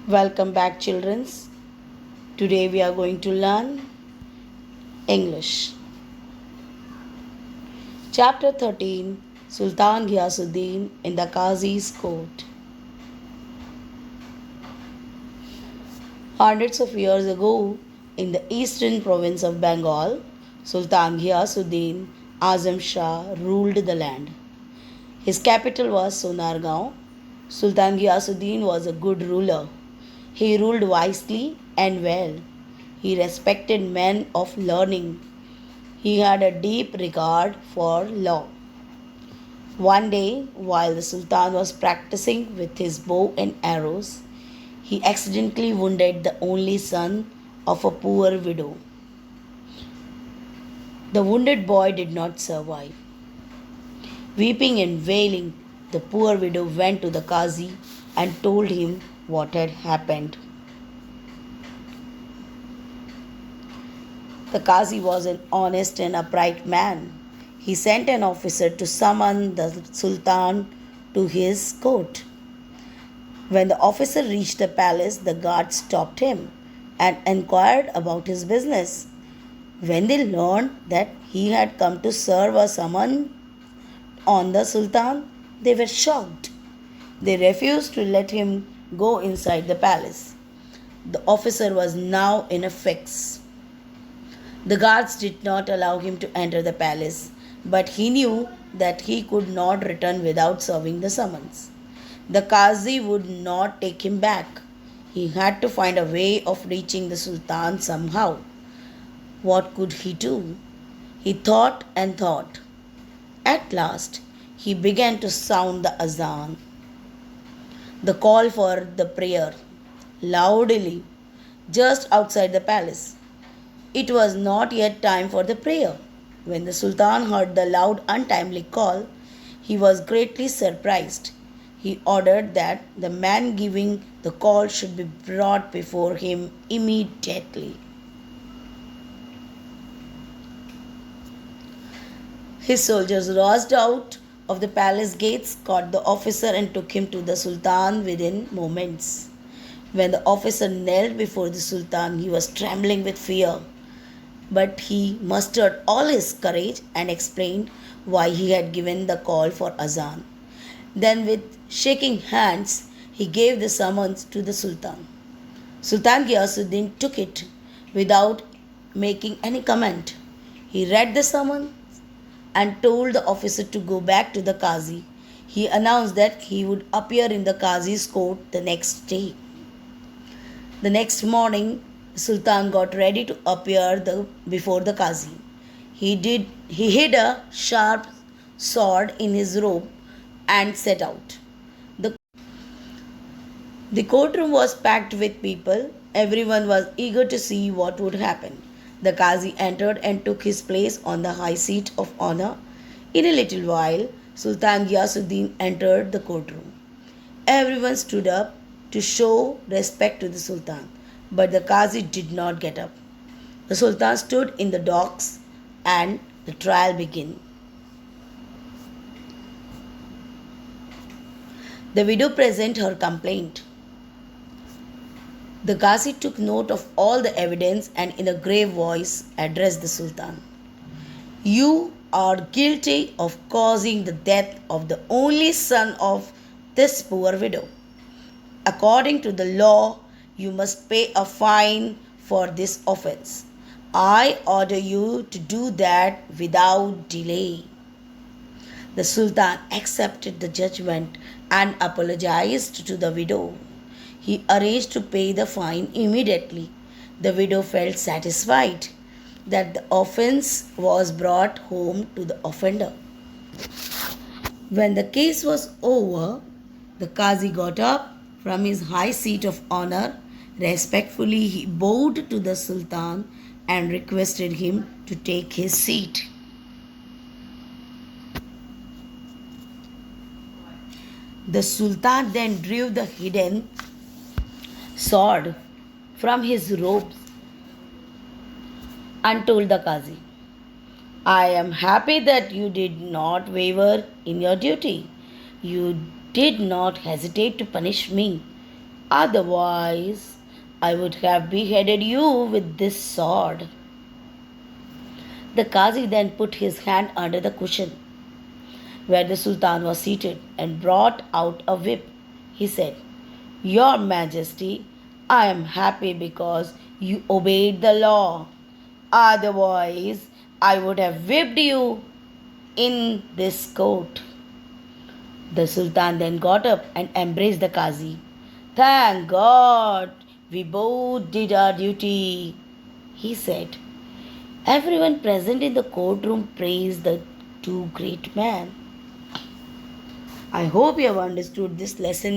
Welcome back, children. Today we are going to learn English. Chapter 13, Sultan Ghiyasuddin in the Qazi's Court. Hundreds of years ago, in the eastern province of Bengal, Sultan Ghiyasuddin Azam Shah ruled the land. His capital was Sonargaon. Sultan Ghiyasuddin was a good ruler. He ruled wisely and well. He respected men of learning. He had a deep regard for law. One day, while the Sultan was practicing with his bow and arrows, he accidentally wounded the only son of a poor widow. The wounded boy did not survive. Weeping and wailing, the poor widow went to the Qazi and told him what had happened. The Qazi was an honest and upright man. He sent an officer to summon the Sultan to his court. When the officer reached the palace, the guard stopped him and inquired about his business. When they learned that he had come to serve a summon on the Sultan, they were shocked. They refused to let him go inside the palace. The officer was now in a fix. The guards did not allow him to enter the palace, but he knew that he could not return without serving the summons. The Qazi would not take him back. He had to find a way of reaching the Sultan somehow. What could he do? He thought and thought. At last, he began to sound the azan, the call for the prayer, loudly, just outside the palace. It was not yet time for the prayer. When the Sultan heard the loud, untimely call, he was greatly surprised. He ordered that the man giving the call should be brought before him immediately. His soldiers rushed out of the palace gates, caught the officer, and took him to the Sultan within moments. When the officer knelt before the Sultan, he was trembling with fear. But he mustered all his courage and explained why he had given the call for azan. Then, with shaking hands, he gave the summons to the Sultan. Sultan Ghiyasuddin took it without making any comment. He read the summons and told the officer to go back to the Qazi. He announced that he would appear in the Qazi's court the next day. The next morning, the Sultan got ready to appear before the Qazi. He hid a sharp sword in his robe and set out. The, the courtroom was packed with people. Everyone was eager to see what would happen. The Qazi entered and took his place on the high seat of honor. In a little while, Sultan Ghiyasuddin entered the courtroom. Everyone stood up to show respect to the Sultan, but the Qazi did not get up. The Sultan stood in the docks and the trial began. The widow presented her complaint. The Qazi took note of all the evidence and in a grave voice addressed the Sultan. You are guilty of causing the death of the only son of this poor widow. According to the law, you must pay a fine for this offense. I order you to do that without delay. The Sultan accepted the judgment and apologized to the widow. He arranged to pay the fine immediately. The widow felt satisfied that the offense was brought home to the offender. When the case was over, the Qazi got up from his high seat of honor. Respectfully, he bowed to the Sultan and requested him to take his seat. The Sultan then drew the hidden sword from his robes and told the Qazi, I am happy that you did not waver in your duty. You did not hesitate to punish me. Otherwise, I would have beheaded you with this sword. The Qazi then put his hand under the cushion where the Sultan was seated and brought out a whip. He said, Your Majesty, I am happy because you obeyed the law. Otherwise, I would have whipped you in this court. The Sultan then got up and embraced the Qazi. Thank God, we both did our duty, he said. Everyone present in the courtroom praised the two great men. I hope you have understood this lesson.